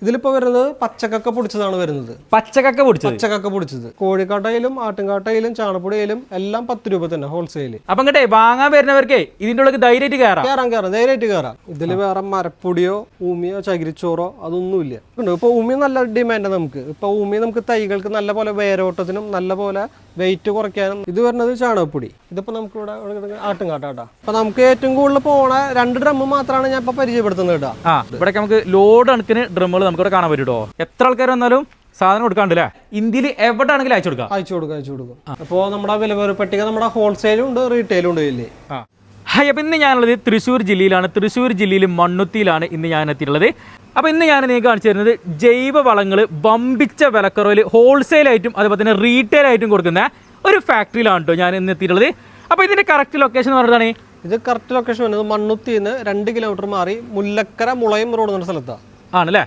ഇതിലിപ്പോ വരുന്നത് പച്ചക്കക്ക പൊടിച്ചതാണ് വരുന്നത്. പച്ചക്കക്ക പൊടിച്ചത് കോഴിക്കാട്ടയിലും ആട്ടുംകാട്ടയിലും ചാണപ്പൊടിയിലും എല്ലാം 10 രൂപ തന്നെ ഹോൾസെയിൽ. അപ്പൊ ഇങ്ങോട്ടേ വാങ്ങാൻ വരുന്നവർക്ക് ഇതിന്റെ ഉള്ളിൽ ധൈര്യമായിട്ട് കയറാം. ഇതില് വേറെ മരപ്പൊടിയോ ഊമിയോ ചകിരിച്ചോറോ അതൊന്നുമില്ല. ഇപ്പൊ ഊമി നല്ല ഡിമാൻഡ് നമുക്ക്. ഇപ്പൊ ഊമി നമുക്ക് തൈകൾക്ക് നല്ല പോലെ വേരോട്ടത്തിനും നല്ല പോലെ വെയിറ്റ് കുറയ്ക്കാനും. ഇത് വരുന്നത് ചാണകപ്പൊടി. ഇതിപ്പോ നമുക്ക് ഇവിടെ ആട്ടുംകാട്ടാ. അപ്പൊ നമുക്ക് ഏറ്റവും കൂടുതൽ പോണ 2 ഡ്രം മാത്രമാണ് ഞാൻ ഇപ്പൊ പരിചയപ്പെടുത്തുന്നത് കേട്ടോ. ഇവിടെ നമുക്ക് ലോഡ് കണക്കിന് ഡ്രമ്മുകൾ നമുക്ക് കാണാൻ പറ്റൂട്ടോ. എത്ര ആൾക്കാർ വന്നാലും സാധനം കൊടുക്കാണ്ടല്ലേ. ഇന്ത്യയിൽ എവിടെ ആണെങ്കിലും അയച്ചു കൊടുക്കും. അപ്പോൾ നമ്മുടെ വില പട്ടിക നമ്മുടെ ഹോൾസെയിലും ഉണ്ട് റീറ്റെയിലും ഉണ്ട് ഇല്ലേ. അപ്പം ഇന്ന് ഞാനുള്ളത് തൃശ്ശൂർ ജില്ലയിലാണ്. തൃശ്ശൂർ ജില്ലയിൽ മണ്ണുത്തിയിലാണ് ഇന്ന് ഞാൻ എത്തിയിട്ടുള്ളത്. അപ്പോൾ ഇന്ന് ഞാൻ നിങ്ങൾക്ക് കാണിച്ചു തരുന്നത് ജൈവ വളങ്ങൾ വമ്പിച്ച വിലക്കുറവിൽ ഹോൾസെയിലായിട്ടും അതുപോലെ തന്നെ റീറ്റെയിലായിട്ടും കൊടുക്കുന്ന ഒരു ഫാക്ടറിയിലാണ് കേട്ടോ ഞാൻ ഇന്ന് എത്തിയിട്ടുള്ളത്. അപ്പോൾ ഇതിൻ്റെ കറക്റ്റ് ലൊക്കേഷൻ എന്ന് പറഞ്ഞതാണ്, ഇത് കറക്റ്റ് ലൊക്കേഷൻ വരുന്നത് മണ്ണുത്തിന്ന് 2 കിലോമീറ്റർ മാറി മുല്ലക്കര മുളയം റോഡ് എന്ന സ്ഥലത്താണ്. ആണല്ലേ.